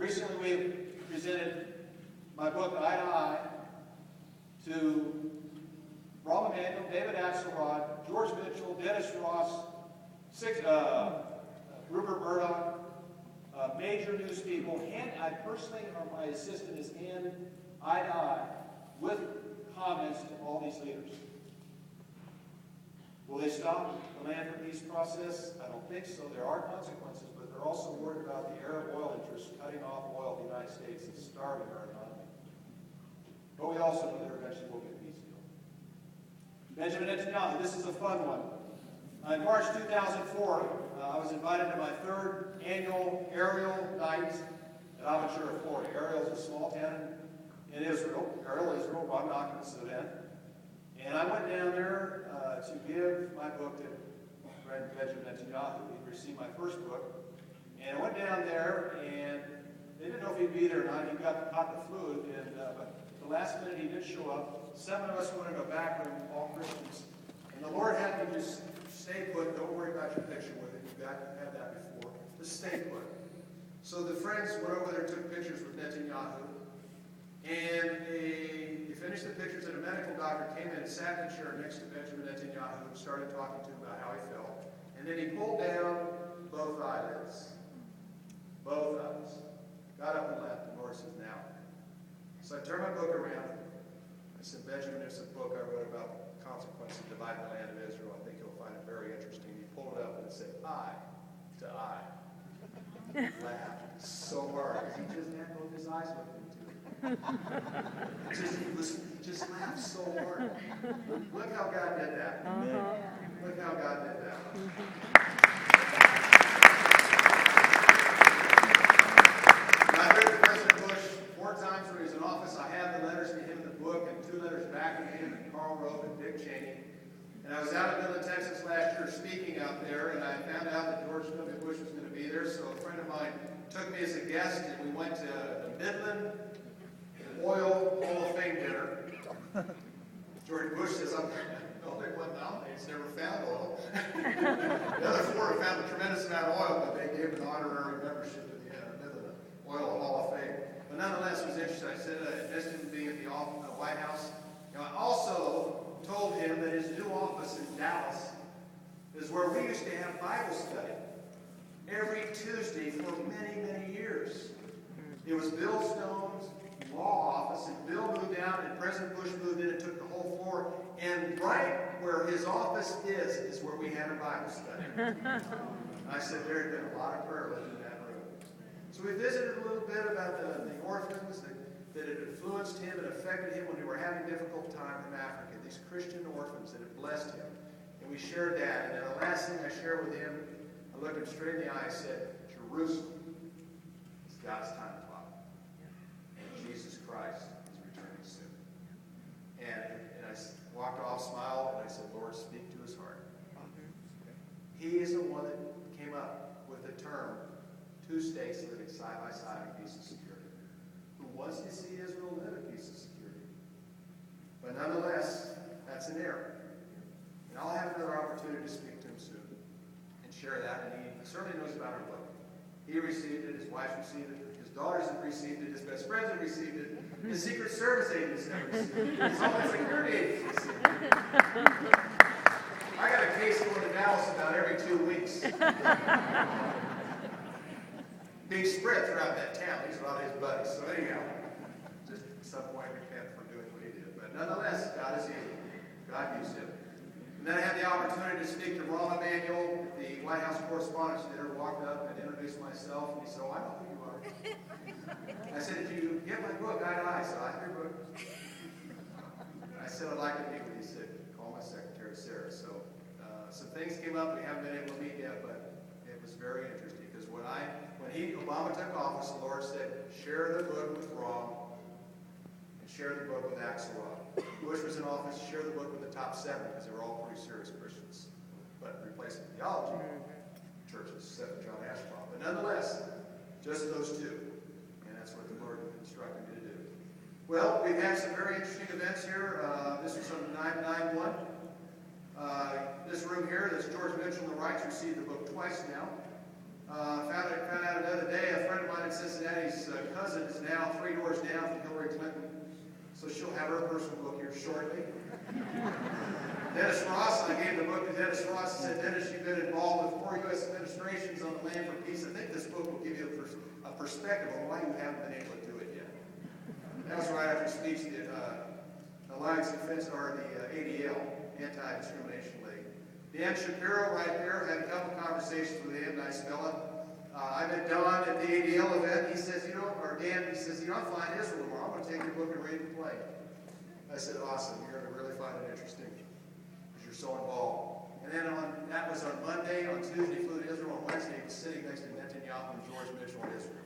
Recently we presented my book, Eye to Eye, to Rahm Emanuel, David Axelrod, George Mitchell, Dennis Ross, Rupert Murdoch, major news people. I personally, or my assistant, is in eye to eye with comments to all these leaders. Will they stop the land for peace process? I don't think so. There are consequences, but they're also worried about the Arab oil interests cutting off oil in the United States and starving our economy. But we also know that eventually we'll get a peace deal. Benjamin Netanyahu, this is a fun one. In March 2004, I was invited to my third annual Ariel night at Aventura, Florida. Ariel is a small town in Israel. Ariel, Israel, I'm not going to this event. And I went down there to give my book to Friend Benjamin Netanyahu. He received my first book. And I went down there, and they didn't know if he'd be there or not. He caught the flu, but the last minute he did show up. 7 of us went in a back room, all Christians. And the Lord had me just stay put. Don't worry about your picture with it. You've had that before. Just stay put. So the friends went over there and took pictures with Netanyahu. And they finished the pictures, and a medical doctor came in and sat in the chair next to Benjamin Netanyahu and started talking to him about how he felt. And then he pulled down both eyelids. Both eyes. Got up and left. The Lord says, now. So I turned my book around. I said, Benjamin, there's a book I wrote about consequences of dividing the land of Israel. I think you'll find it very interesting. He pulled it up and it said, eye to eye. He laughed so hard. He just had both his eyes looking into it. He just laughed so hard. Look how God did that. Look how God did that. I heard President Bush 4 times when he was in office. I have the letters to him in the book and 2 letters back to him and Karl Rove and Dick Cheney. And I was out in Midland, Texas last year speaking out there, and I found out that George W. Bush was going to be there. So a friend of mine took me as a guest, and we went to the Midland Oil Hall of Fame dinner. George Bush says, I'm the only one nominated. He's never found oil. The other 4 have found a tremendous amount of oil, but they gave an honorary membership to the Midland Oil Hall of Fame. But nonetheless, it was interesting. I said I missed him being at the White House. I also told him that his new office in Dallas is where we used to have Bible study every Tuesday for many, many years. It was Bill Stone's law office, and Bill moved out, and President Bush moved in and took the whole floor. And right where his office is where we had a Bible study. I said there had been a lot of prayer lived in that room. So we visited a little bit about the orphans that had influenced him and affected him when he were having a difficult time in Africa. These Christian orphans that had blessed him. And we shared that. And then the last thing I shared with him, I looked him straight in the eye and said, Jerusalem is God's time clock. And Jesus Christ is returning soon. And I walked off, smiled, and I said, Lord, speak to his heart. He is the one that came up with the term, 2 states living side by side in peace and security. Who wants to see Israel live in peace and security. But nonetheless, that's an error. And I'll have another opportunity to speak to him soon and share that. And he certainly knows about our book. He received it, his wife received it, his daughters have received it, his best friends have received it, his Secret Service agents have received it, his Homeland Security agents have received it. I got a case going to Dallas about every 2 weeks. Being spread throughout that town. These are all his buddies. So anyhow, just at some point repent for doing what he did. But nonetheless, God is able. God used him. And then I had the opportunity to speak to Rahm Emanuel, the White House Correspondents' Dinner, walked up and introduced myself, and he said, oh, I know who you are. I said, did you get my book, Eye to Eye? So I have your book. I said, I'd like to meet with you. He said, call my secretary, Sarah. So some things came up. We haven't been able to meet yet, but it was very interesting because when Obama took office, the Lord said, share the book with Rahm and share the book with Axelrod. Bush was in office, share the book with the top 7 because they were all pretty serious Christians. But replacement theology, churches, except John Ashcroft. But nonetheless, just those 2. And that's what the Lord instructed me to do. Well, we've had some very interesting events here. This was on 9/9/1. This room here, this George Mitchell on the right's received the book twice now. Found out another day, a friend of mine had Cincinnati's cousin is now 3 doors down from Hillary Clinton, so she'll have her personal book here shortly. Dennis Ross, I gave the book to Dennis Ross and said, Dennis, you've been involved with 4 U.S. administrations on the Land for Peace. I think this book will give you a perspective on why you haven't been able to do it yet. That was right after speech, the Alliance Defense, or the ADL, Anti-Discrimination League. Dan Shapiro right there, had a couple conversations with him, nice fella. I met Don at the ADL event. He says, Dan, he says, I'm flying to Israel tomorrow. I'm going to take your book and read the play. I said, awesome. You're going to really find it interesting because you're so involved. And then that was on Monday. On Tuesday, he flew to Israel. On Wednesday, he was sitting next to Netanyahu and George Mitchell in Israel.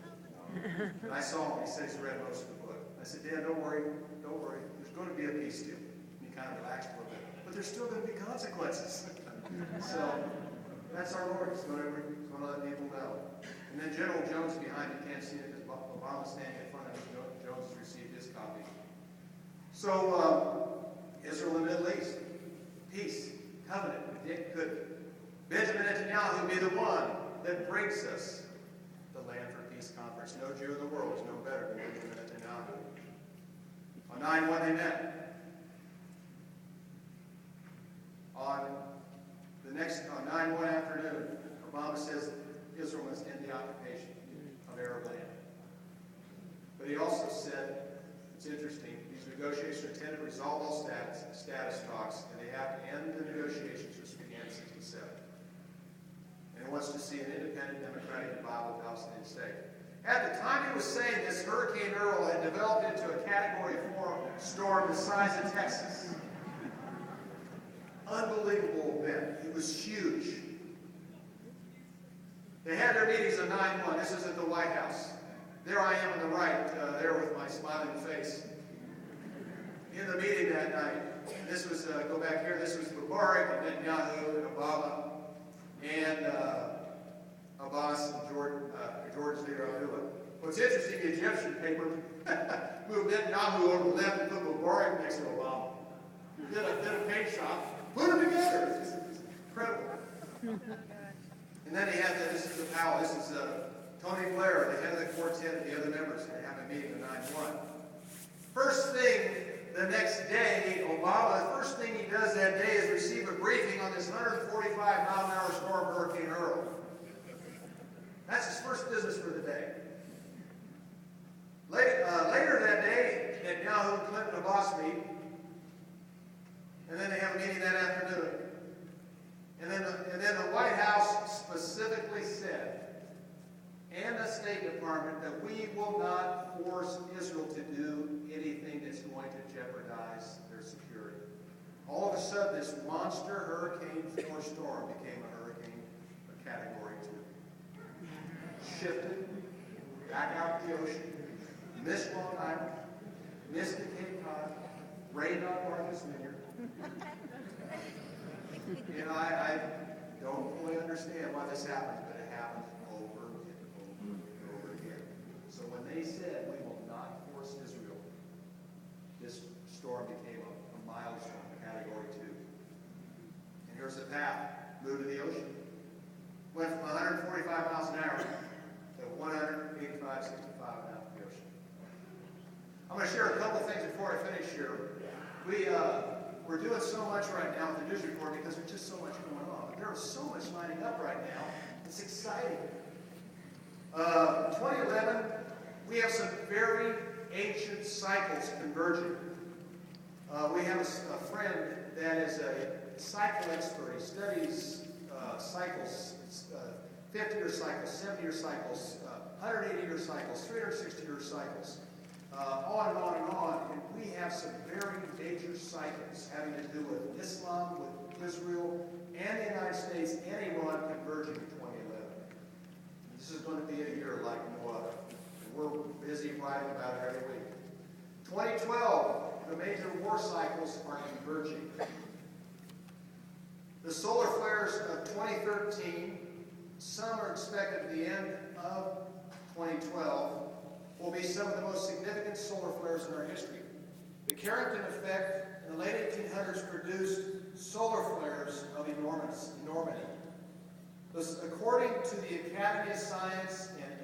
And I saw him. He said he's read most of the book. I said, Dan, don't worry. There's going to be a peace deal. And he kind of relaxed a little bit. But there's still going to be consequences. So that's our Lord. He's going to let people know. And then General Jones behind you can't see it because Obama's standing in front of him. Jones has received his copy. So Israel and the Middle East, peace, covenant. Could Benjamin Netanyahu be the one that brings us the Land for Peace conference? No Jew in the world is no better than Benjamin Netanyahu. On 9/1 they met. On 9/1 afternoon, Obama says Israel must end the occupation of Arab land. But he also said, it's interesting, these negotiations are intended to resolve all status talks, and they have to end the negotiations which began in 1967. And he wants to see an independent, democratic, and Bible Palestinian state. At the time he was saying this, Hurricane Earl had developed into a Category 4 storm the size of Texas. Unbelievable event. It was huge. They had their meetings on 9/1. This is at the White House. There I am on the right, there with my smiling face. In the meeting that night, this was, go back here, this was Mubarak and Netanyahu and Obama and Abbas and George leader Abdullah. What's interesting, the Egyptian paper moved Netanyahu over to the left and put Mubarak next to Obama. Did a paint shop, put them together. It's incredible. And then he had this is the Powell, this is Tony Blair, the head of the quartet, and the other members. They have a meeting on 9/1. First thing the next day, Obama, the first thing he does that day is receive a briefing on this 145-mile-an-hour storm, Hurricane Earl. That's his first business for the day. Later that day, Netanyahu and Clinton and Abbas meet, and then they have a meeting that afternoon. And then the White House specifically said, and the State Department, that we will not force Israel to do anything that's going to jeopardize their security. All of a sudden, this monster Hurricane 4 storm became a hurricane of Category 2. Shifted back out to the ocean, missed Long Island, missed the Cape Cod, rained on Martha's Vineyard. I don't fully understand why this happens, but it happens over and over again. So when they said we will not force Israel, this storm became a milestone, Category 2. And here's the path. Moved to the ocean. Went from 145 miles an hour to 185, 65 out the ocean. I'm going to share a couple things before I finish here. We're doing so much right now with the news report because there's just so much going on. There is so much lining up right now. It's exciting. 2011, we have some very ancient cycles converging. We have a friend that is a cycle expert. He studies cycles, 50-year cycles, 70-year cycles, 180-year cycles, 360-year cycles. On and on and on, and we have some very major cycles having to do with Islam, with Israel, and the United States, and Iran converging in 2011. This is going to be a year like no other. And we're busy writing about it every week. 2012, the major war cycles are converging. The solar flares of 2013, some are expected at the end of 2012, will be some of the most significant solar flares in our history. The Carrington effect in the late 1800s produced solar flares of enormity. According to the Academy of Science and